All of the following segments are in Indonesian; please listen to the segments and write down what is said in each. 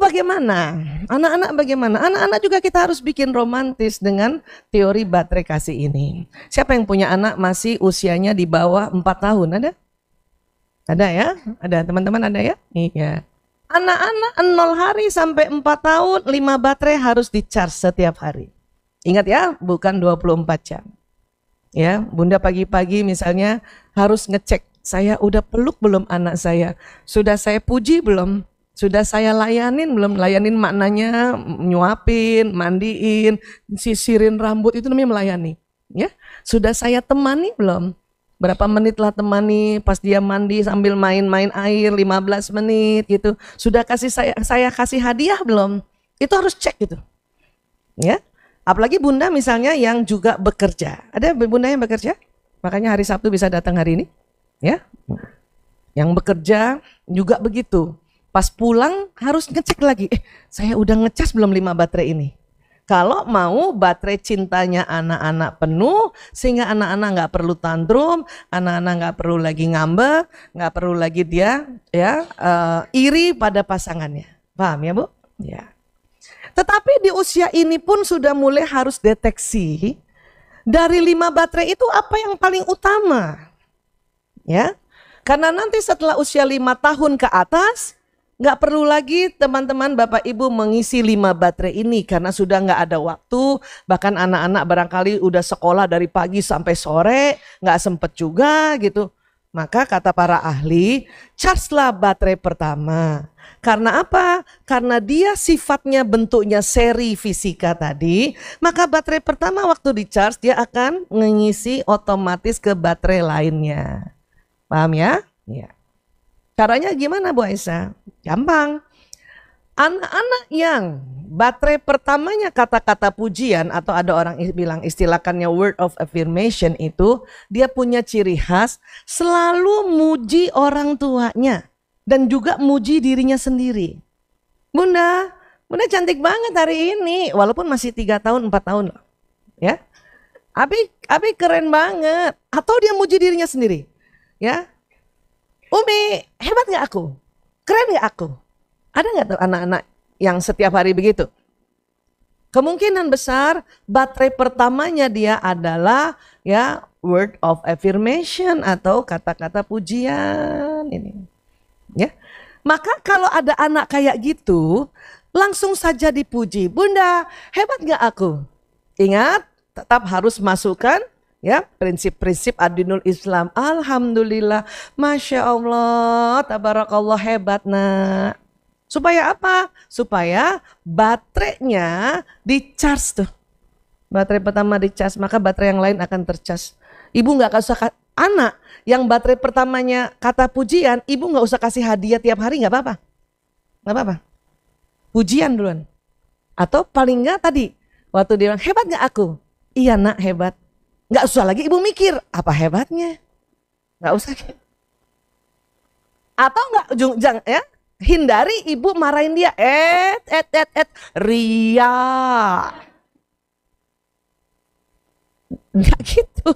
bagaimana? Anak-anak bagaimana? Anak-anak juga kita harus bikin romantis dengan teori baterai kasih ini. Siapa yang punya anak masih usianya di bawah 4 tahun? Ada? Ada ya? Ada teman-teman ada ya? Iya. Anak-anak 0 hari sampai 4 tahun 5 baterai harus di-charge setiap hari. Ingat ya, bukan 24 jam. Ya, Bunda pagi-pagi misalnya harus ngecek, saya udah peluk belum anak saya? Sudah saya puji belum? Sudah saya layanin belum? Layanin maknanya nyuapin, mandiin, sisirin rambut, itu namanya melayani. Ya, sudah saya temani belum? Berapa menit lah temani pas dia mandi sambil main-main air 15 menit gitu. Sudah kasih saya kasih hadiah belum? Itu harus cek gitu. Ya. Apalagi Bunda misalnya yang juga bekerja. Ada Bunda yang bekerja? Makanya hari Sabtu bisa datang hari ini. Ya. Yang bekerja juga begitu. Pas pulang harus ngecek lagi. Saya udah ngecas belum 5 baterai ini? Kalau mau baterai cintanya anak-anak penuh, sehingga anak-anak nggak perlu tantrum, anak-anak nggak perlu lagi ngambek, nggak perlu lagi dia iri pada pasangannya. Paham ya Bu? Ya. Tetapi di usia ini pun sudah mulai harus deteksi dari 5 baterai itu apa yang paling utama. Ya. Karena nanti setelah usia 5 tahun ke atas, nggak perlu lagi teman-teman Bapak Ibu mengisi 5 baterai ini karena sudah nggak ada waktu, bahkan anak-anak barangkali udah sekolah dari pagi sampai sore, nggak sempet juga gitu. Maka kata para ahli, charge-lah baterai pertama. Karena apa? Karena dia sifatnya bentuknya seri fisika tadi, maka baterai pertama waktu di-charge dia akan mengisi otomatis ke baterai lainnya. Paham ya? Ya. Caranya gimana Bu Aisyah? Gampang. Anak-anak yang baterai pertamanya kata-kata pujian atau ada orang bilang istilahkannya word of affirmation itu, dia punya ciri khas selalu muji orang tuanya dan juga muji dirinya sendiri. Bunda cantik banget hari ini walaupun masih 3 tahun 4 tahun loh. Ya. Abi keren banget, atau dia muji dirinya sendiri. Ya. Umi, hebat gak aku? Keren gak aku? Ada gak tuh anak-anak yang setiap hari begitu? Kemungkinan besar baterai pertamanya dia adalah ya word of affirmation atau kata-kata pujian ini. Ya. Maka kalau ada anak kayak gitu, langsung saja dipuji. Bunda, hebat gak aku? Ingat, tetap harus masukkan ya, prinsip-prinsip adinul Islam. Alhamdulillah, Masya Allah, tabarakallah, hebat nak. Supaya apa? Supaya baterainya di-charge tuh. Baterai pertama di-charge, maka baterai yang lain akan ter-charge. Ibu gak usah, anak yang baterai pertamanya kata pujian, ibu gak usah kasih hadiah tiap hari, gak apa-apa. Gak apa-apa. Pujian duluan. Atau paling gak tadi, waktu dia bilang, hebat gak aku? Iya nak, hebat. Nggak usah lagi ibu mikir apa hebatnya, nggak usah. Atau nggak jangan ya, hindari ibu marahin dia, ria, nggak gitu,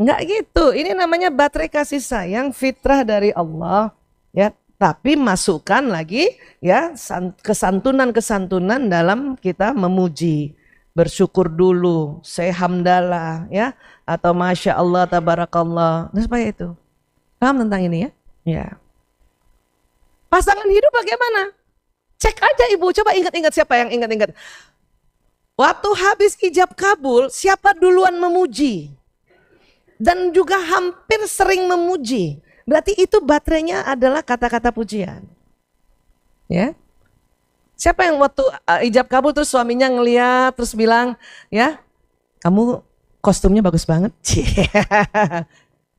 nggak gitu. Ini namanya baterai kasih sayang fitrah dari Allah, ya. Tapi masukkan lagi ya kesantunan-kesantunan dalam kita memuji. Bersyukur dulu, say hamdalah ya, atau masya Allah tabarakallah. Nah, supaya itu paham tentang ini ya. Ya. Pasangan hidup bagaimana? Cek aja ibu, coba ingat-ingat siapa yang ingat-ingat. Waktu habis ijab kabul, siapa duluan memuji? Dan juga hampir sering memuji. Berarti itu baterainya adalah kata-kata pujian. Ya. Siapa yang waktu ijab kabul terus suaminya ngeliat terus bilang, ya kamu kostumnya bagus banget.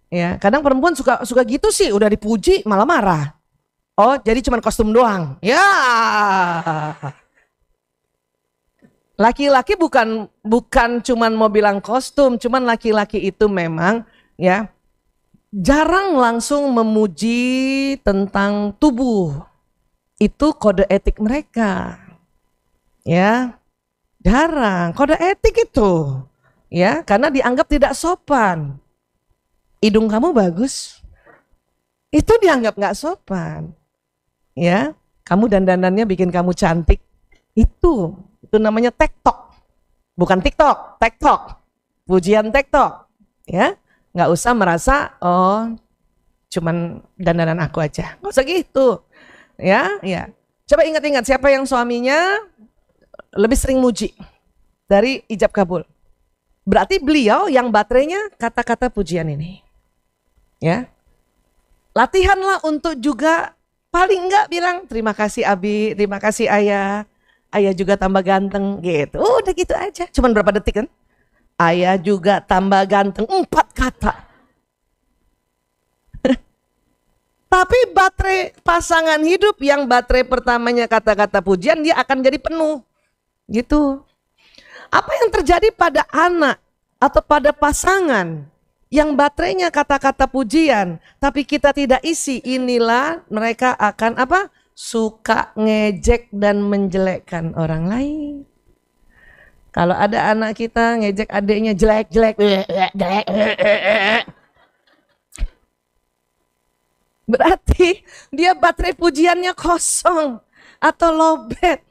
Ya, kadang perempuan suka gitu sih, udah dipuji malah marah. Oh, jadi cuma kostum doang. Ya. Laki-laki bukan cuman mau bilang kostum, cuman laki-laki itu memang ya jarang langsung memuji tentang tubuh. Itu kode etik mereka, ya jarang kode etik itu, ya karena dianggap tidak sopan. Hidung kamu bagus, itu dianggap nggak sopan, ya Kamu dandanannya bikin kamu cantik. Itu namanya TikTok. Bukan TikTok, TikTok. Pujian TikTok. Ya, nggak usah merasa oh cuman dandanan aku aja. Nggak usah gitu. Ya. Coba ingat-ingat siapa yang suaminya lebih sering muji dari ijab kabul. Berarti beliau yang baterainya kata-kata pujian ini. Ya. Latihanlah untuk juga paling enggak bilang terima kasih Abi, terima kasih Ayah. Ayah juga tambah ganteng gitu. Udah gitu aja. Cuman berapa detik kan? Ayah juga tambah ganteng 4 kata. Tapi baterai pasangan hidup yang baterai pertamanya kata-kata pujian dia akan jadi penuh. Gitu. Apa yang terjadi pada anak atau pada pasangan yang baterainya kata-kata pujian tapi kita tidak isi, inilah mereka akan apa? Suka ngejek dan menjelekkan orang lain. Kalau ada anak kita ngejek adiknya jelek. Berarti dia baterai pujiannya kosong atau lowbat.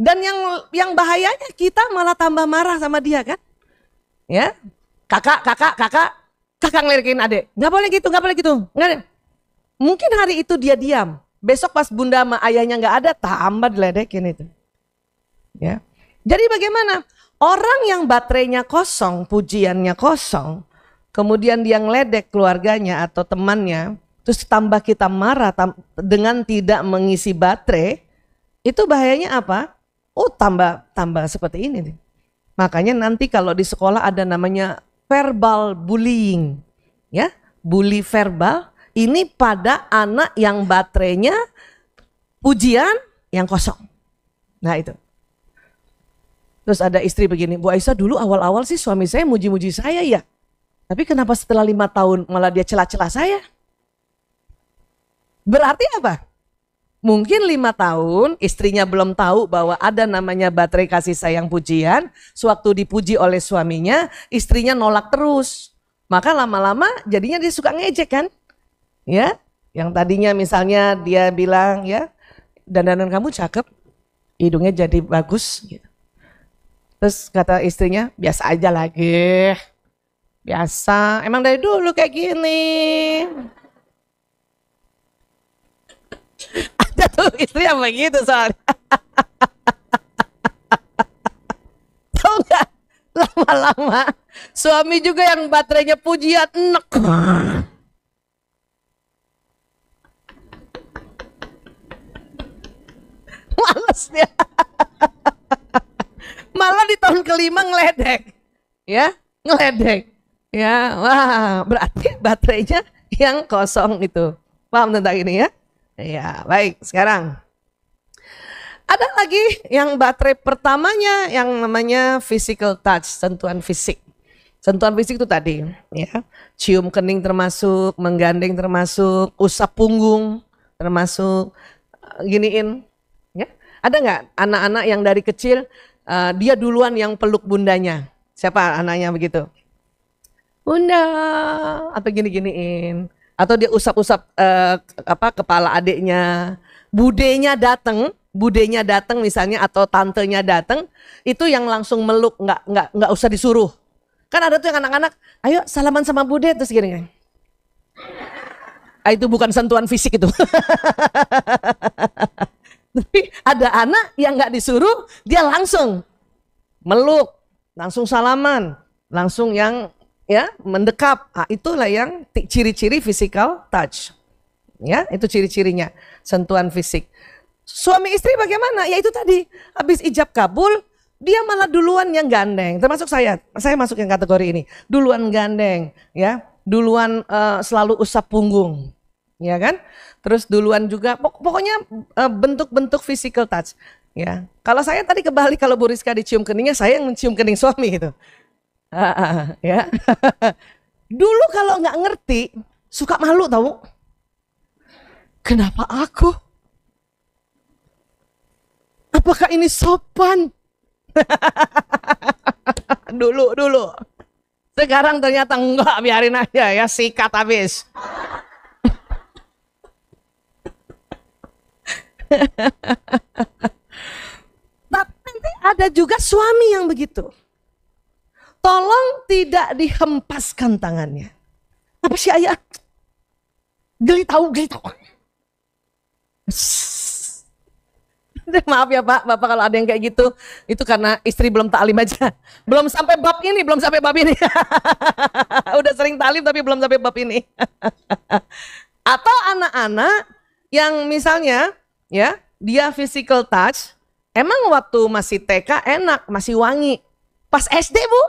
Dan yang bahayanya kita malah tambah marah sama dia kan? Ya, kakak ngelirik adik. Nggak boleh gitu. Nggak. Mungkin hari itu dia diam. Besok pas bunda sama ayahnya nggak ada, tambah diledekin itu. Ya. Jadi bagaimana? Orang yang baterainya kosong, pujiannya kosong, kemudian dia ngeledek keluarganya atau temannya, terus tambah kita marah dengan tidak mengisi baterai, itu bahayanya apa? Oh tambah seperti ini nih. Makanya nanti kalau di sekolah ada namanya verbal bullying, ya, bully verbal. Ini pada anak yang baterainya pujian yang kosong. Nah itu. Terus ada istri begini, Bu Aisyah dulu awal-awal sih suami saya muji-muji saya ya. Tapi kenapa setelah 5 tahun malah dia celah-celah saya? Berarti apa? Mungkin 5 tahun istrinya belum tahu bahwa ada namanya baterai kasih sayang pujian. Sewaktu dipuji oleh suaminya, istrinya nolak terus. Maka lama-lama jadinya dia suka ngejek kan? Ya, yang tadinya misalnya dia bilang ya, dandanan kamu cakep, hidungnya jadi bagus. Gitu. Terus kata istrinya, biasa aja lagi. Biasa, emang dari dulu kayak gini. Ada tuh istri yang begitu soalnya. Tahu nggak? Lama-lama suami juga yang baterainya pujian enek. Males dia. Malah di tahun kelima ngeledek. Ya, ngeledek. Ya, wah, berarti baterainya yang kosong itu. Paham tentang ini ya? Ya, baik. Sekarang ada lagi yang baterai pertamanya yang namanya physical touch, sentuhan fisik. Sentuhan fisik itu tadi, ya. Cium kening termasuk, menggandeng termasuk, usap punggung termasuk, giniin. Ya. Ada nggak anak-anak yang dari kecil dia duluan yang peluk bundanya? Siapa anaknya begitu? Bunda, atau gini-giniin. Atau dia usap-usap kepala adiknya, budenya datang misalnya atau tantenya datang, itu yang langsung meluk, nggak usah disuruh. Kan ada tuh yang anak-anak, ayo salaman sama bude terus gini. Itu bukan sentuhan fisik itu. Tapi ada anak yang nggak disuruh, dia langsung meluk, langsung salaman, langsung yang ya mendekap. Itulah yang ciri-ciri physical touch. Ya, itu ciri-cirinya sentuhan fisik. Suami istri bagaimana? Ya itu tadi, habis ijab kabul dia malah duluan yang gandeng. Termasuk saya masuk yang kategori ini. Duluan gandeng, ya. Duluan selalu usap punggung. Ya kan? Terus duluan juga pokoknya bentuk-bentuk physical touch, ya. Kalau saya tadi kebalik, kalau Bu Rizka dicium keningnya, saya yang mencium kening suami gitu. Ya. Dulu kalau nggak ngerti suka malu tahu. Kenapa aku? Apakah ini sopan? Dulu. Sekarang ternyata enggak, biarin aja ya, sikat habis. Tapi nanti ada juga suami yang begitu. Tolong tidak dihempaskan tangannya. Apa sih ayah? Geli tahu. Maaf ya Pak, Bapak kalau ada yang kayak gitu, itu karena istri belum taklim aja. Belum sampai bab ini. Udah sering taklim tapi belum sampai bab ini. Atau anak-anak yang misalnya ya, dia physical touch, emang waktu masih TK enak, masih wangi. Pas SD Bu,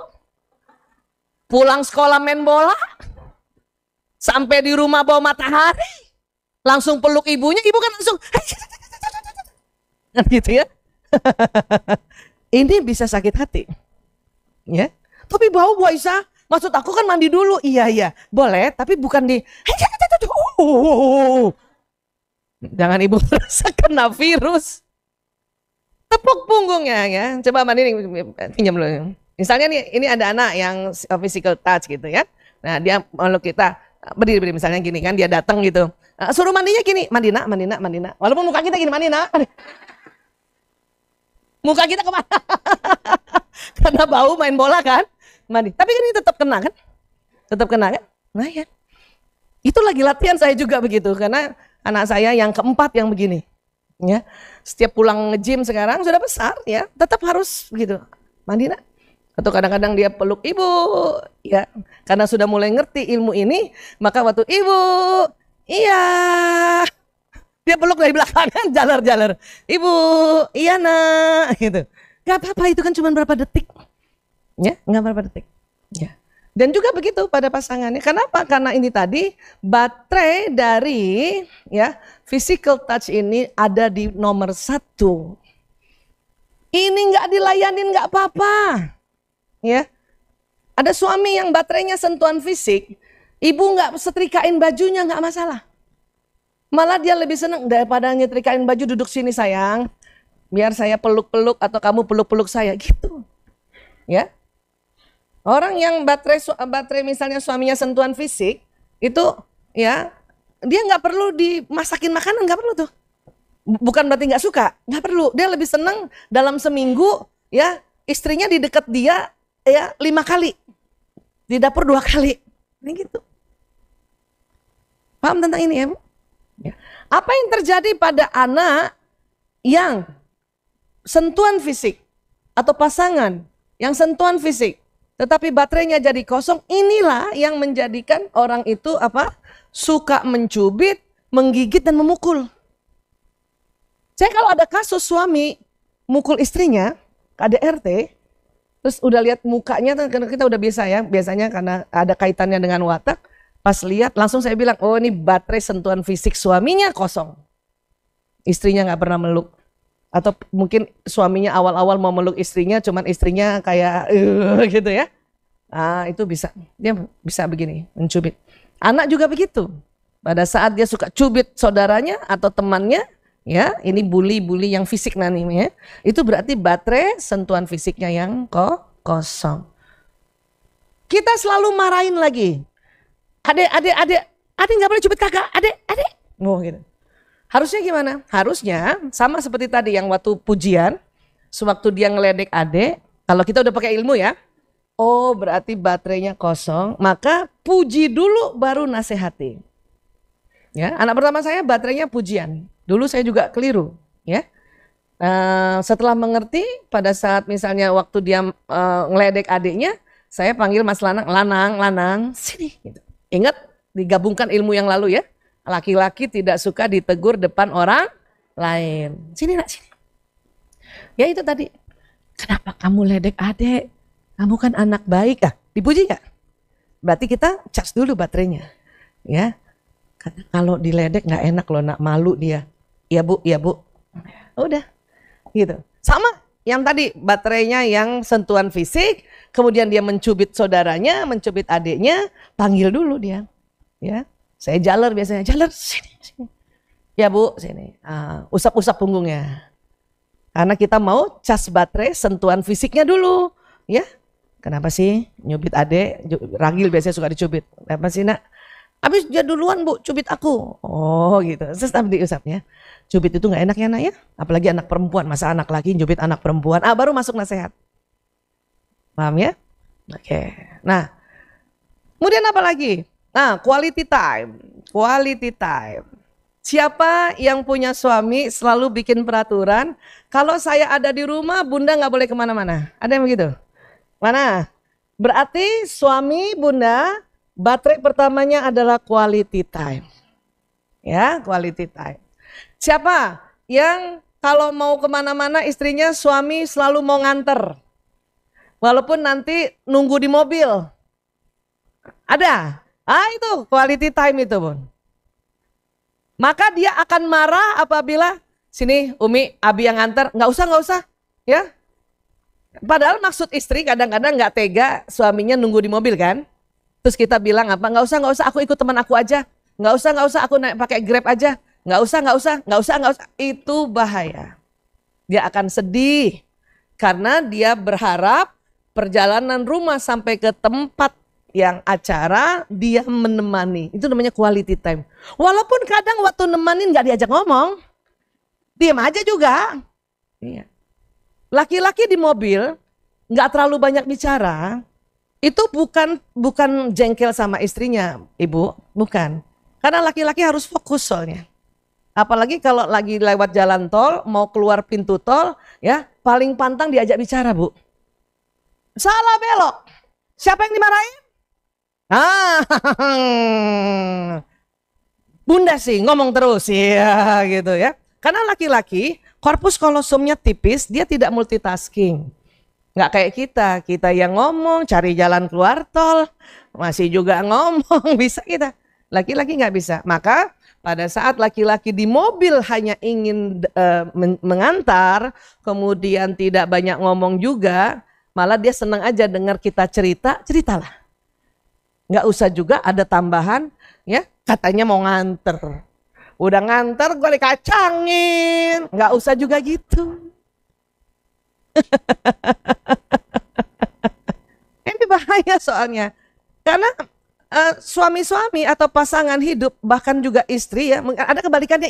pulang sekolah main bola, sampai di rumah bawa matahari, langsung peluk ibunya, ibu kan langsung gitu ya. Ini bisa sakit hati. Ya. Tapi bau Bu Aisyah, maksud aku kan mandi dulu. Iya, boleh, tapi bukan di jangan ibu merasa kena virus. Tepuk punggungnya ya. Coba mandi nih, pinjam dulu. Misalnya nih, ini ada anak yang physical touch gitu ya. Nah, dia meluk kita, berdiri misalnya gini kan, dia datang gitu. Suruh mandinya gini, mandi nak. Walaupun muka kita gini, mandi nak. Muka kita kemana? Karena bau main bola kan, mandi. Tapi kan ini tetap kena kan? Nah ya. Itu lagi latihan saya juga begitu, karena anak saya yang keempat yang begini. Ya, setiap pulang nge-gym sekarang sudah besar ya, tetap harus begitu. Mandi nak. Atau kadang-kadang dia peluk ibu, ya, karena sudah mulai ngerti ilmu ini, maka waktu ibu, iya, dia peluk dari belakangan, jalar. Ibu, iya nak, gitu. Gak apa-apa, itu kan cuma berapa detik, ya, nggak berapa detik, ya. Dan juga begitu pada pasangannya. Kenapa? Karena ini tadi baterai dari ya physical touch ini ada di nomor 1. Ini nggak dilayanin nggak apa-apa. Ya, ada suami yang baterainya sentuhan fisik, ibu nggak setrikain bajunya nggak masalah. Malah dia lebih senang daripada nyetrikain baju, duduk sini sayang, biar saya peluk-peluk atau kamu peluk-peluk saya gitu. Ya, orang yang baterai misalnya suaminya sentuhan fisik itu ya dia nggak perlu dimasakin makanan, nggak perlu tuh. Bukan berarti nggak suka, nggak perlu. Dia lebih senang dalam seminggu ya istrinya di dekat dia ya 5 kali, di dapur 2 kali, ini gitu. Paham tentang ini ya Bu? Ya. Apa yang terjadi pada anak yang sentuhan fisik atau pasangan yang sentuhan fisik, tetapi baterainya jadi kosong, inilah yang menjadikan orang itu apa? Suka mencubit, menggigit dan memukul. Saya kalau ada kasus suami mukul istrinya, KDRT, terus udah lihat mukanya, karena kita udah biasa ya, biasanya karena ada kaitannya dengan watak, pas lihat langsung saya bilang, oh ini baterai sentuhan fisik suaminya kosong. Istrinya nggak pernah meluk. Atau mungkin suaminya awal-awal mau meluk istrinya, cuman istrinya kayak gitu ya. Ah, itu bisa, dia bisa begini, mencubit. Anak juga begitu. Pada saat dia suka cubit saudaranya atau temannya, ya, ini bully yang fisik ya. Itu berarti baterai sentuhan fisiknya yang kosong. Kita selalu marahin lagi. Adek nggak boleh cubit kakak, adek. Oh gitu. Harusnya gimana? Harusnya sama seperti tadi yang waktu pujian, sewaktu dia ngeledek adek, kalau kita udah pakai ilmu ya, oh berarti baterainya kosong, maka puji dulu baru nasihati. Ya, anak pertama saya baterainya pujian. Dulu saya juga keliru, ya. Setelah mengerti, pada saat misalnya waktu dia ngeledek adiknya, saya panggil Mas Lanang, sini. Gitu. Ingat, digabungkan ilmu yang lalu ya. Laki-laki tidak suka ditegur depan orang lain. Sini nak, sini. Ya itu tadi. Kenapa kamu ledek adik? Kamu kan anak baik. Dipuji gak? Berarti kita cas dulu baterainya. Ya. Karena kalau diledek gak enak loh, nak, malu dia. Iya bu. Udah. Gitu. Sama yang tadi baterainya yang sentuhan fisik, kemudian dia mencubit saudaranya, mencubit adiknya, panggil dulu dia. Ya. Saya jalar biasanya, jalar sini. Ya bu, sini. Usap-usap punggungnya. Karena kita mau cas baterai sentuhan fisiknya dulu. Ya. Kenapa sih nyubit adek? Ragil biasanya suka dicubit. Kenapa sih nak? Habis dia duluan Bu, cubit aku. Oh gitu, terus diusapnya. Cubit itu nggak enak ya nak ya, apalagi anak perempuan, masa anak laki cubit anak perempuan. Baru masuk nasihat. Paham ya? Oke. Nah, kemudian apa lagi? Nah, quality time. Quality time. Siapa yang punya suami selalu bikin peraturan, kalau saya ada di rumah, bunda nggak boleh kemana-mana. Ada yang begitu? Mana? Berarti suami bunda, baterai pertamanya adalah quality time. Ya, quality time. Siapa yang kalau mau kemana-mana istrinya, suami selalu mau nganter. Walaupun nanti nunggu di mobil. Ada? Itu quality time itu Bun. Maka dia akan marah apabila, sini Umi, Abi yang nganter, nggak usah, ya. Padahal maksud istri kadang-kadang nggak tega suaminya nunggu di mobil kan. Terus kita bilang apa? Nggak usah, aku ikut teman aku aja. Nggak usah, aku naik pakai Grab aja. Nggak usah. Itu bahaya. Dia akan sedih karena dia berharap perjalanan rumah sampai ke tempat yang acara dia menemani. Itu namanya quality time. Walaupun kadang waktu nemanin nggak diajak ngomong, diam aja juga. Iya. Laki-laki di mobil nggak terlalu banyak bicara. Itu bukan jengkel sama istrinya, Ibu, bukan. Karena laki-laki harus fokus soalnya. Apalagi kalau lagi lewat jalan tol, mau keluar pintu tol, ya paling pantang diajak bicara, Bu. Salah belok. Siapa yang dimarahin? Bunda sih ngomong terus ya gitu ya. Karena laki-laki korpus kolosumnya tipis, dia tidak multitasking. Nggak kayak kita yang ngomong, cari jalan keluar tol, masih juga ngomong, bisa kita. Laki-laki nggak bisa. Maka pada saat laki-laki di mobil hanya ingin mengantar, kemudian tidak banyak ngomong juga, malah dia senang aja dengar kita ceritalah. Nggak usah juga ada tambahan, ya katanya mau nganter. Udah nganter gue dikacangin, nggak usah juga gitu. Ini bahaya soalnya, karena suami-suami atau pasangan hidup, bahkan juga istri ya, ada kebalikannya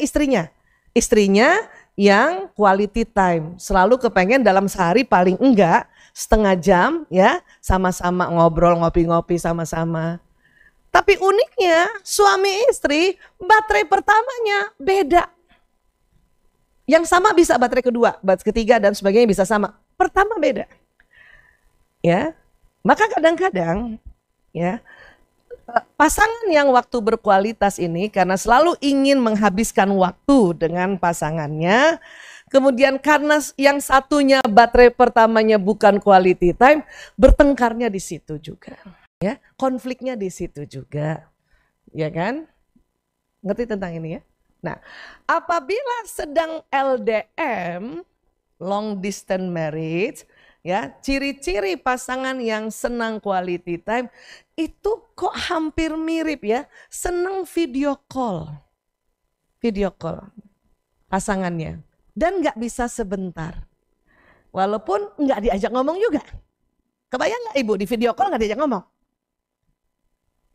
istrinya yang quality time, selalu kepengen dalam sehari paling enggak setengah jam ya sama-sama ngobrol, ngopi-ngopi sama-sama. Tapi uniknya suami istri baterai pertamanya beda. Yang sama bisa baterai kedua, baterai ketiga dan sebagainya bisa sama. Pertama beda. Ya. Maka kadang-kadang ya pasangan yang waktu berkualitas ini karena selalu ingin menghabiskan waktu dengan pasangannya, kemudian karena yang satunya baterai pertamanya bukan quality time, bertengkarnya di situ juga. Ya, konfliknya di situ juga. Ya kan? Ngerti tentang ini ya? Nah, apabila sedang LDM, long distance marriage, ya, ciri-ciri pasangan yang senang quality time itu kok hampir mirip ya, senang video call pasangannya, dan nggak bisa sebentar, walaupun nggak diajak ngomong juga. Kebayang nggak Ibu di video call nggak diajak ngomong?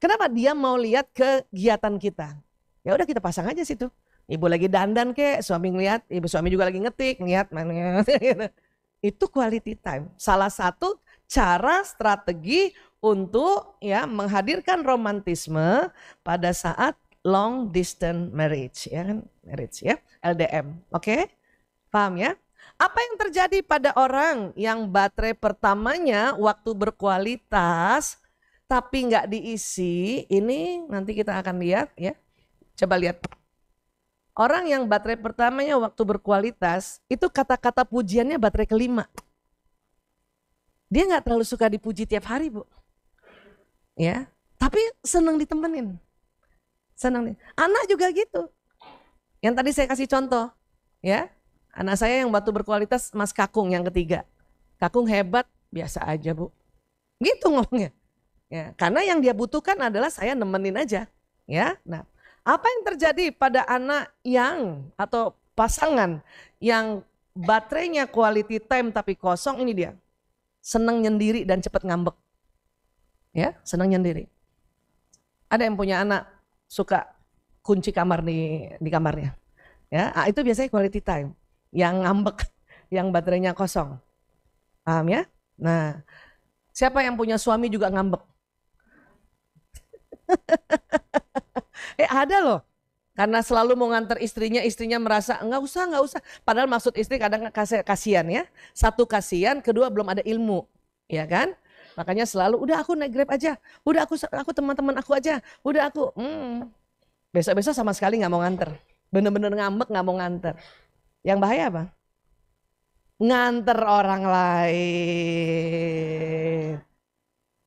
Kenapa? Dia mau lihat kegiatan kita. Ya udah kita pasang aja situ. Ibu lagi dandan kek, suami ngeliat, ibu suami juga lagi ngetik, ngeliat, gitu. Itu quality time. Salah satu cara strategi untuk ya menghadirkan romantisme pada saat long distance marriage ya kan, marriage ya, LDM. Oke? Paham ya? Apa yang terjadi pada orang yang baterai pertamanya waktu berkualitas tapi nggak diisi? Ini nanti kita akan lihat ya. Coba lihat. Orang yang baterai pertamanya waktu berkualitas, itu kata-kata pujiannya baterai kelima. Dia nggak terlalu suka dipuji tiap hari, Bu. Ya, tapi senang ditemenin. Senang. Anak juga gitu. Yang tadi saya kasih contoh, ya. Anak saya yang waktu berkualitas Mas Kakung yang ketiga. Kakung hebat, biasa aja, Bu. Gitu ngomongnya. Ya, karena yang dia butuhkan adalah saya nemenin aja, ya. Nah, apa yang terjadi pada anak yang atau pasangan yang baterainya quality time tapi kosong, ini dia. Senang nyendiri dan cepat ngambek. Ya, senang nyendiri. Ada yang punya anak suka kunci kamar di kamarnya. Ya, itu biasanya quality time. Yang ngambek, yang baterainya kosong. Paham ya? Nah, siapa yang punya suami juga ngambek? Ada loh. Karena selalu mau nganter istrinya merasa nggak usah. Padahal maksud istri kadang kasihan ya. Satu kasihan, kedua belum ada ilmu, ya kan? Makanya selalu udah aku naik Grab aja, udah aku teman-teman aku aja, udah aku. Besok-besok sama sekali nggak mau nganter, bener-bener ngambek nggak mau nganter. Yang bahaya apa? Nganter orang lain.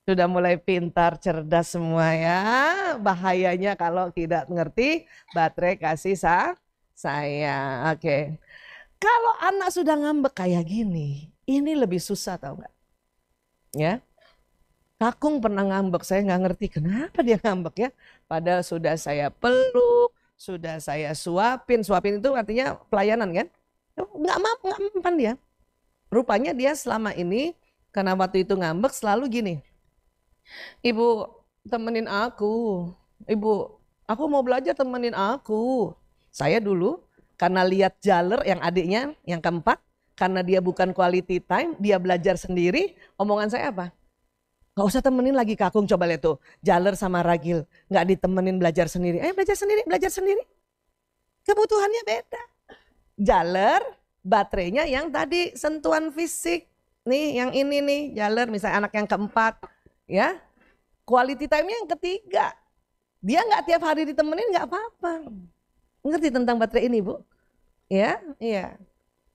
Sudah mulai pintar, cerdas semua ya. Bahayanya kalau tidak ngerti baterai kasih sayang. Oke. Kalau anak sudah ngambek kayak gini, ini lebih susah tau nggak? Ya. Kakung pernah ngambek, saya nggak ngerti kenapa dia ngambek ya. Padahal sudah saya peluk, sudah saya suapin. Suapin itu artinya pelayanan kan? Nggak mempan dia. Rupanya dia selama ini karena waktu itu ngambek selalu gini. Ibu, temenin aku. Ibu, aku mau belajar, temenin aku. Saya dulu karena lihat Jaler yang adiknya yang keempat, karena dia bukan quality time, dia belajar sendiri. Omongan saya apa? Gak usah temenin lagi Kakung, coba lihat tuh. Jaler sama Ragil gak ditemenin belajar sendiri. Belajar sendiri. Kebutuhannya beda. Jaler baterainya yang tadi sentuhan fisik. Nih yang ini nih Jaler misalnya anak yang keempat. Ya, quality time-nya yang ketiga. Dia nggak tiap hari ditemenin nggak apa-apa. Ngerti tentang baterai ini, Bu? Ya, iya.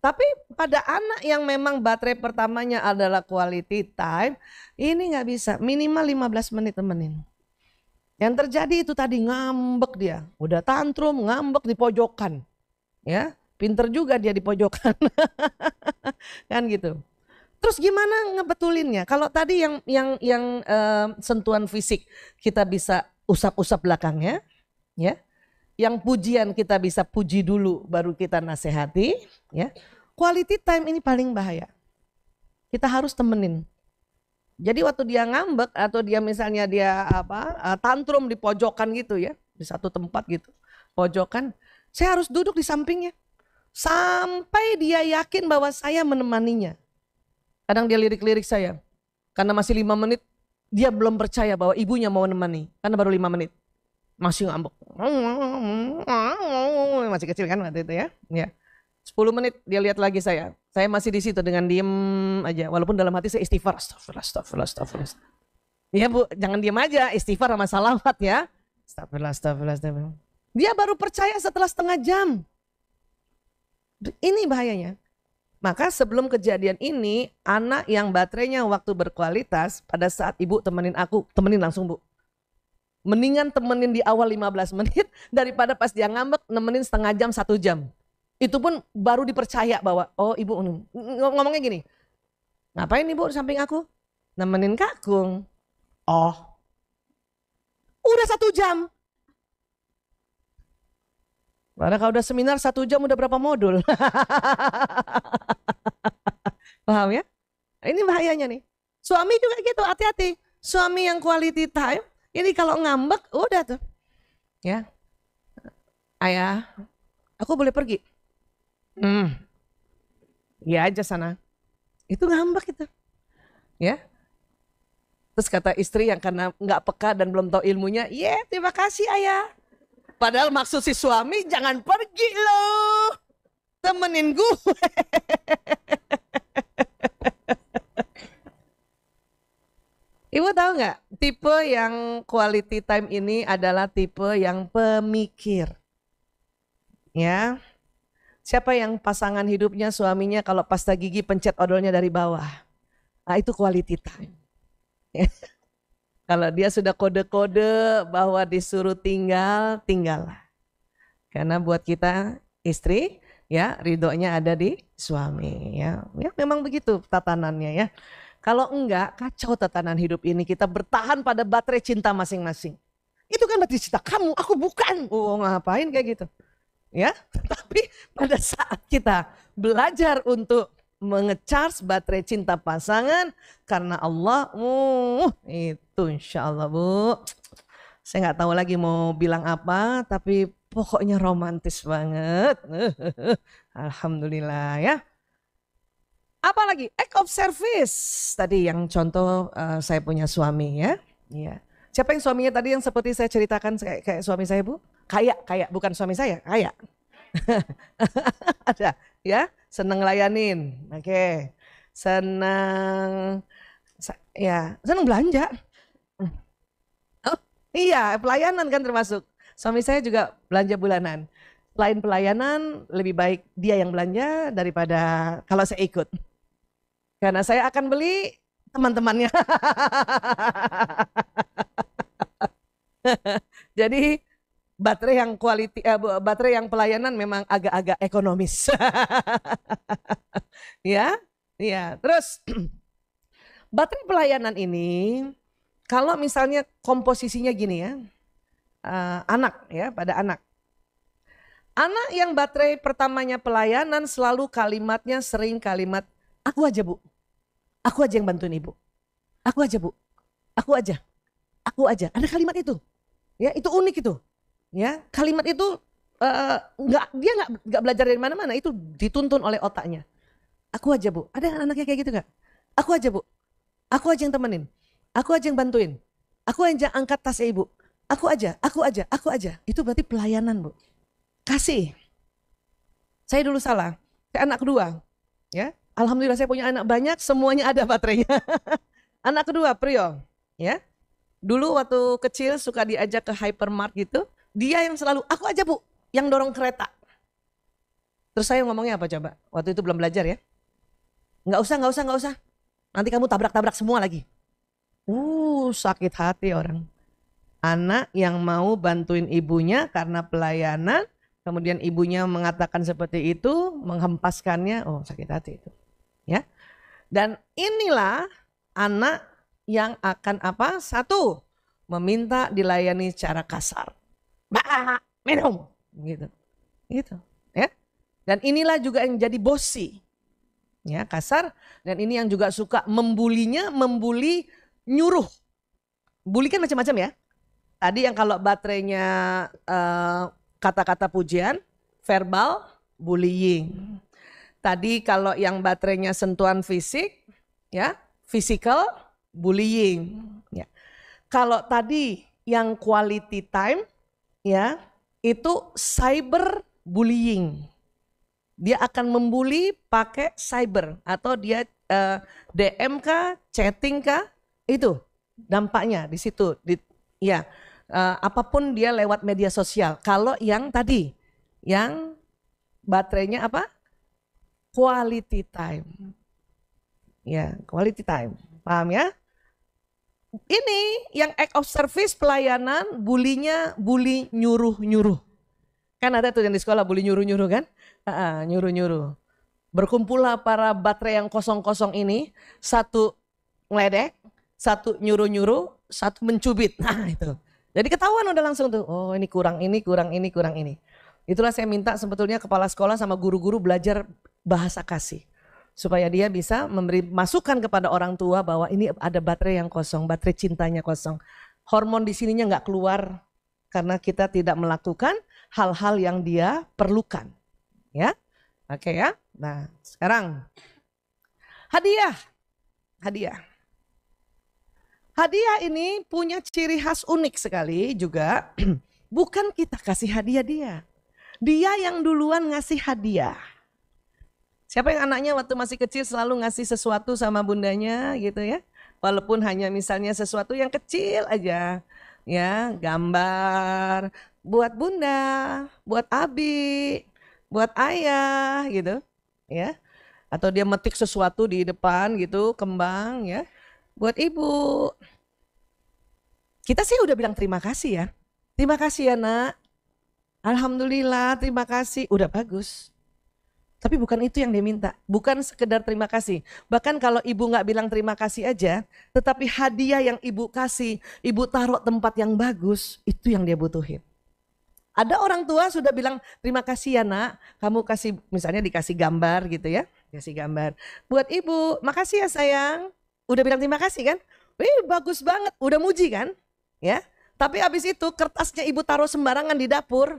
Tapi pada anak yang memang baterai pertamanya adalah quality time, ini nggak bisa. Minimal 15 menit temenin. Yang terjadi itu tadi ngambek dia. Udah tantrum, ngambek di pojokan. Ya, pinter juga dia di pojokan. Kan gitu. Terus gimana ngebetulinnya? Kalau tadi yang sentuhan fisik kita bisa usap-usap belakangnya, ya. Yang pujian kita bisa puji dulu, baru kita nasihati, ya. Quality time ini paling bahaya. Kita harus temenin. Jadi waktu dia ngambek atau dia misalnya dia tantrum di pojokan gitu ya, di satu tempat gitu, pojokan, saya harus duduk di sampingnya sampai dia yakin bahwa saya menemaninya. Kadang dia lirik-lirik saya, karena masih 5 menit, dia belum percaya bahwa ibunya mau menemani, karena baru 5 menit. Masih ngambek. Masih kecil kan waktu itu ya. 10 menit dia lihat lagi saya masih di situ dengan diem aja, walaupun dalam hati saya istighfar, astagfirullah. Ya Bu, jangan diem aja, istighfar sama salawat ya. Astagfirullah. Dia baru percaya setelah setengah jam. Ini bahayanya. Maka sebelum kejadian ini, anak yang baterainya waktu berkualitas, pada saat ibu temenin aku, temenin langsung Bu. Mendingan temenin di awal 15 menit, daripada pas dia ngambek, nemenin setengah jam, 1 jam. Itu pun baru dipercaya bahwa, oh ibu, ngomongnya gini, ngapain ibu di samping aku? Nemenin Kakung. Oh, udah 1 jam. Padahal kalau udah seminar 1 jam udah berapa modul. Paham ya? Ini bahayanya nih. Suami juga gitu, hati-hati. Suami yang quality time, ini kalau ngambek udah tuh. Ya. Ayah, aku boleh pergi? Ya aja sana. Itu ngambek itu. Ya. Terus kata istri yang karena nggak peka dan belum tahu ilmunya, terima kasih ayah. Padahal maksud si suami, jangan pergi loh, temenin gue. Ibu tahu nggak, tipe yang quality time ini adalah tipe yang pemikir. Ya, siapa yang pasangan hidupnya suaminya kalau pasta gigi pencet odolnya dari bawah, nah itu quality time. Kalau dia sudah kode-kode bahwa disuruh tinggal, tinggallah. Karena buat kita istri, ya ridhonya ada di suami. Ya memang begitu tatanannya ya. Kalau enggak, kacau tatanan hidup ini. Kita bertahan pada baterai cinta masing-masing. Itu kan baterai cinta kamu, aku bukan. Oh ngapain kayak gitu. Ya, tapi pada saat kita belajar untuk mengecharge baterai cinta pasangan karena Allah, itu insya Allah Bu, Saya nggak tahu lagi mau bilang apa, tapi pokoknya romantis banget. Alhamdulillah ya. Apalagi act of service. Tadi yang contoh saya punya suami ya. Iya. Siapa yang suaminya tadi yang seperti saya ceritakan kayak suami saya, Bu? Kayak bukan suami saya, kayak. Ada ya, seneng layanin. Oke. Seneng seneng belanja. Oh, iya, pelayanan kan termasuk. Suami saya juga belanja bulanan. Selain pelayanan, lebih baik dia yang belanja daripada kalau saya ikut. Karena saya akan beli teman-temannya. Jadi baterai yang baterai yang pelayanan memang agak-agak ekonomis. Ya, ya. Terus baterai pelayanan ini, kalau misalnya komposisinya gini ya, anak ya, pada anak. Anak yang baterai pertamanya pelayanan selalu kalimatnya sering kalimat, aku aja Bu, aku aja yang bantuin ibu, aku aja Bu, aku aja, aku aja. Ada kalimat itu, ya itu unik itu, ya kalimat itu dia nggak belajar dari mana-mana, itu dituntun oleh otaknya. Aku aja Bu, ada anaknya kayak gitu nggak? Aku aja Bu, aku aja yang temenin, aku aja yang bantuin, aku aja angkat tas ibu, aku aja, aku aja, aku aja. Itu berarti pelayanan Bu. Kasih. Saya dulu salah. Saya anak kedua, ya. Alhamdulillah saya punya anak banyak, semuanya ada baterainya. Anak kedua, Priyo, ya. Dulu waktu kecil suka diajak ke hypermart gitu, dia yang selalu, aku aja Bu, yang dorong kereta. Terus saya ngomongnya apa coba? Waktu itu belum belajar ya. Nggak usah. Nanti kamu tabrak-tabrak semua lagi. Sakit hati orang. Anak yang mau bantuin ibunya karena pelayanan, kemudian ibunya mengatakan seperti itu, menghempaskannya, sakit hati itu. Ya. Dan inilah anak yang akan apa? Satu, meminta dilayani secara kasar. Minum, gitu. Gitu, ya. Dan inilah juga yang jadi bosi. Ya, kasar, dan ini yang juga suka membuli nyuruh. Bully kan macam-macam ya. Tadi yang kalau baterainya kata-kata pujian, verbal, bullying. Tadi kalau yang baterainya sentuhan fisik, ya, physical, bullying. Ya. Kalau tadi yang quality time, ya, itu cyber bullying. Dia akan membuli pakai cyber atau dia DM kah, chatting kah, itu dampaknya di situ. Ya. Apapun dia lewat media sosial. Kalau yang tadi, yang baterainya apa? Quality time. Ya, quality time. Paham ya? Ini yang act of service pelayanan, bulinya bully nyuruh-nyuruh. Kan ada tuh yang di sekolah bully nyuruh-nyuruh kan? Nyuruh-nyuruh. Berkumpullah para baterai yang kosong-kosong ini, satu ngeledek, satu nyuruh-nyuruh, satu mencubit. Nah itu. Jadi ketahuan udah langsung tuh, ini kurang ini. Itulah saya minta sebetulnya kepala sekolah sama guru-guru belajar bahasa kasih. Supaya dia bisa memberi masukan kepada orang tua bahwa ini ada baterai yang kosong, baterai cintanya kosong. Hormon di sininya nggak keluar karena kita tidak melakukan hal-hal yang dia perlukan. Ya, oke ya. Nah sekarang hadiah. Hadiah ini punya ciri khas unik sekali juga. Bukan kita kasih hadiah dia. Dia yang duluan ngasih hadiah. Siapa yang anaknya waktu masih kecil selalu ngasih sesuatu sama bundanya gitu ya. Walaupun hanya misalnya sesuatu yang kecil aja. Ya, gambar buat bunda, buat abi, buat ayah gitu. Ya. Atau dia metik sesuatu di depan gitu, kembang ya. Buat ibu. Kita sih udah bilang terima kasih ya. Terima kasih ya nak. Alhamdulillah terima kasih. Udah bagus. Tapi bukan itu yang dia minta. Bukan sekedar terima kasih. Bahkan kalau ibu gak bilang terima kasih aja. Tetapi hadiah yang ibu kasih. Ibu taruh tempat yang bagus. Itu yang dia butuhin. Ada orang tua sudah bilang terima kasih ya nak. Kamu kasih misalnya dikasih gambar gitu ya. Kasih gambar. Buat ibu makasih ya sayang. Udah bilang terima kasih kan? Wih bagus banget, udah muji kan? Ya, Tapi habis itu kertasnya ibu taruh sembarangan di dapur.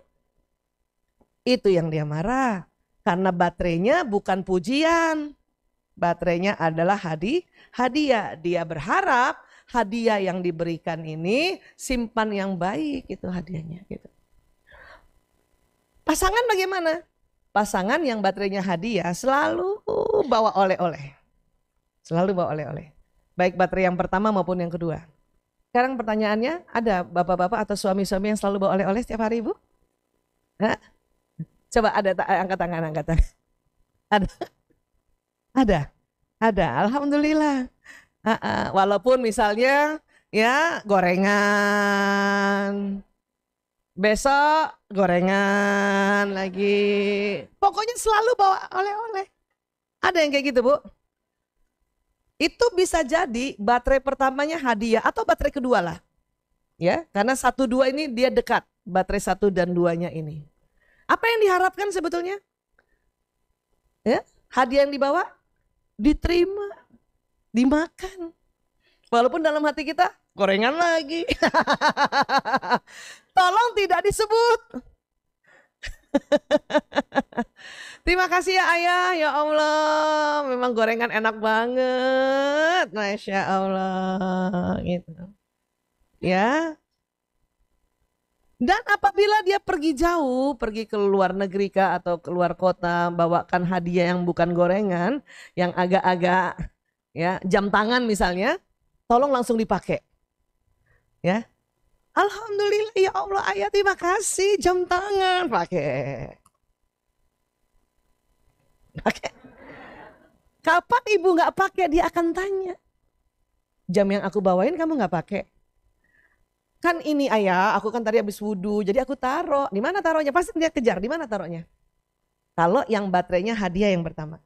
Itu yang dia marah. Karena baterainya bukan pujian. Baterainya adalah hadiah. Dia berharap hadiah yang diberikan ini simpan yang baik, itu hadiahnya gitu. Pasangan bagaimana? Pasangan yang baterainya hadiah selalu bawa oleh-oleh. Selalu bawa oleh-oleh. Baik baterai yang pertama maupun yang kedua. Sekarang pertanyaannya, ada bapak-bapak atau suami-suami yang selalu bawa oleh-oleh setiap hari, Bu? Hah? Coba ada, angkat tangan, angkat tangan. Ada. Alhamdulillah. Walaupun misalnya ya gorengan, besok gorengan lagi. Pokoknya selalu bawa oleh-oleh. Ada yang kayak gitu, Bu? Itu bisa jadi baterai pertamanya hadiah atau baterai kedua lah. Ya, karena 1, 2 ini dia dekat. Baterai 1 dan 2-nya ini. Apa yang diharapkan sebetulnya? Ya, hadiah yang dibawa diterima, dimakan. Walaupun dalam hati kita gorengan lagi. Tolong tidak disebut. Terima kasih ya Ayah, ya Allah, memang gorengan enak banget, Masya Allah, gitu. Ya. Dan apabila dia pergi jauh, pergi ke luar negeri kah atau keluar kota, bawakan hadiah yang bukan gorengan, yang agak-agak ya jam tangan misalnya, tolong langsung dipakai. Ya. Alhamdulillah ya Allah Ayah, terima kasih, jam tangan pakai. Pakai. Kapan ibu nggak pakai, dia akan tanya. Jam yang aku bawain kamu nggak pakai? Kan ini Ayah, aku kan tadi habis wudhu, jadi aku taruh. Di mana taruhnya? Pasti dia kejar. Di mana taruhnya? Kalau yang baterainya hadiah yang pertama,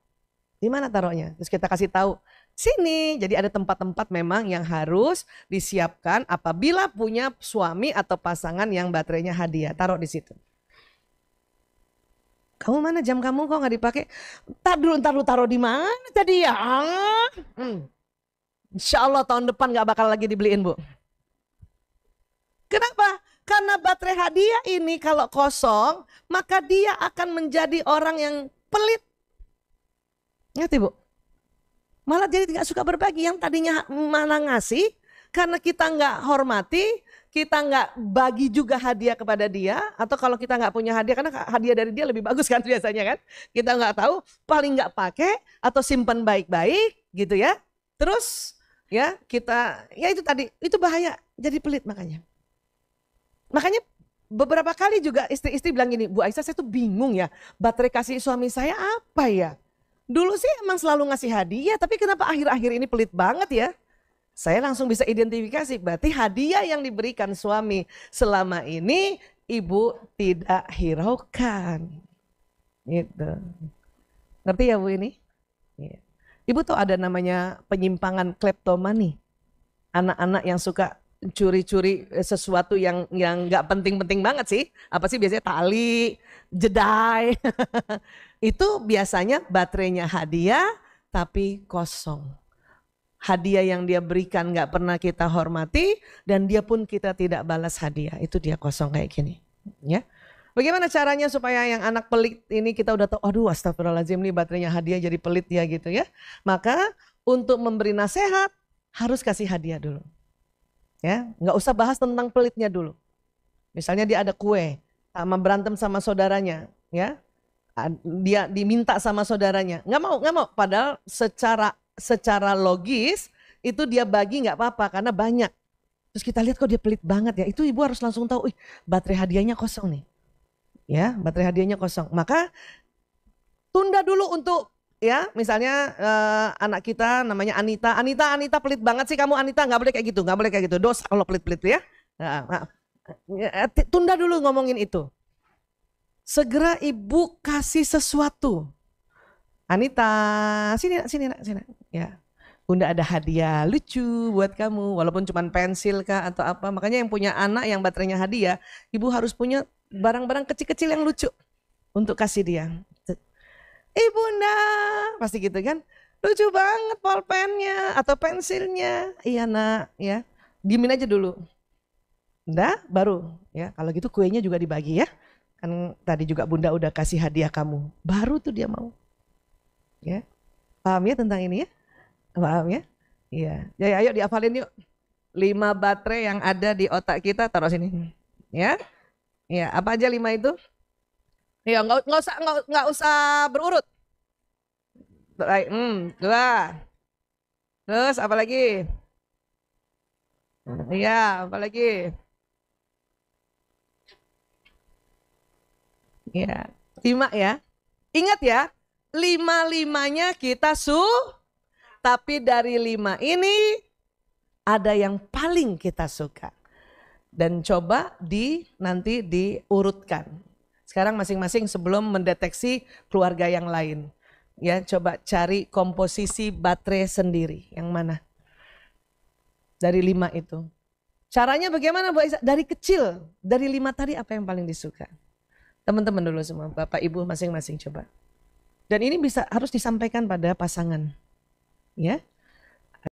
di mana taruhnya? Terus kita kasih tahu sini. Jadi ada tempat-tempat memang yang harus disiapkan apabila punya suami atau pasangan yang baterainya hadiah. Taruh di situ. Kamu mana jam kamu kok nggak dipakai? Ntar dulu taruh di mana tadi ya? Insya Allah tahun depan nggak bakal lagi dibeliin, Bu. Kenapa? Karena baterai hadiah ini kalau kosong, maka dia akan menjadi orang yang pelit. Ngerti, Bu? Malah jadi tidak suka berbagi. Yang tadinya mana ngasih, karena kita nggak hormati, kita nggak bagi juga hadiah kepada dia, atau kalau kita nggak punya hadiah, karena hadiah dari dia lebih bagus kan biasanya kan, kita nggak tahu, paling nggak pakai atau simpan baik-baik gitu ya. Terus ya kita, ya itu tadi, itu bahaya, jadi pelit makanya. Makanya beberapa kali juga istri-istri bilang gini, Bu Aisyah saya tuh bingung ya, baterai kasih suami saya apa ya? Dulu sih emang selalu ngasih hadiah, tapi kenapa akhir-akhir ini pelit banget ya? Saya langsung bisa identifikasi, berarti hadiah yang diberikan suami selama ini ibu tidak hiraukan. Gitu. Ngerti ya Bu ini? Ibu tuh ada namanya penyimpangan kleptomani. Anak-anak yang suka curi-curi sesuatu yang nggak penting-penting banget sih. Apa sih biasanya tali, jedai. Itu biasanya baterainya hadiah tapi kosong. Hadiah yang dia berikan nggak pernah kita hormati dan dia pun kita tidak balas hadiah. Itu dia kosong kayak gini. Ya. Bagaimana caranya supaya yang anak pelit ini kita udah tahu, aduh astagfirullahaladzim nih baterainya hadiah jadi pelit ya gitu ya. Maka untuk memberi nasihat harus kasih hadiah dulu. Ya, nggak usah bahas tentang pelitnya dulu. Misalnya dia ada kue, sama berantem sama saudaranya, ya, dia diminta sama saudaranya, nggak mau. Padahal secara logis itu dia bagi nggak apa-apa karena banyak. Terus kita lihat kok dia pelit banget ya, itu ibu harus langsung tahu, baterai hadiahnya kosong nih, ya, baterai hadiahnya kosong. Maka tunda dulu untuk ya, misalnya anak kita namanya Anita pelit banget sih kamu Anita, nggak boleh kayak gitu, dosa kalau pelit-pelit ya. Tunda dulu ngomongin itu. Segera ibu kasih sesuatu. Anita, sini nak. Ya, Bunda ada hadiah lucu buat kamu, walaupun cuma pensil kah atau apa. Makanya yang punya anak yang baterainya hadiah, ibu harus punya barang-barang kecil-kecil yang lucu untuk kasih dia. Bunda, pasti gitu kan, lucu banget pulpennya atau pensilnya. Iya nak, ya, diemin aja dulu. Udah, baru ya. Kalau gitu kuenya juga dibagi ya. Kan tadi juga Bunda udah kasih hadiah kamu. Baru tuh dia mau. Ya. Paham ya tentang ini ya? Paham ya? Iya. Ya, ayo dihafalin yuk. 5 baterai yang ada di otak kita taruh sini. Ya. Ya, apa aja 5 itu? Ya, nggak usah berurut. Baik, 2. Terus apa lagi? Iya, apa lagi? Iya, 5 ya. Ingat ya, 5-5-nya kita tapi dari 5 ini ada yang paling kita suka. Dan coba nanti diurutkan. Sekarang masing-masing sebelum mendeteksi keluarga yang lain. Ya, coba cari komposisi baterai sendiri. Yang mana? Dari 5 itu. Caranya bagaimana Bu Aisyah? Dari kecil, dari 5 tadi apa yang paling disuka? Teman-teman dulu semua, Bapak Ibu masing-masing coba. Dan ini harus disampaikan pada pasangan. Ya.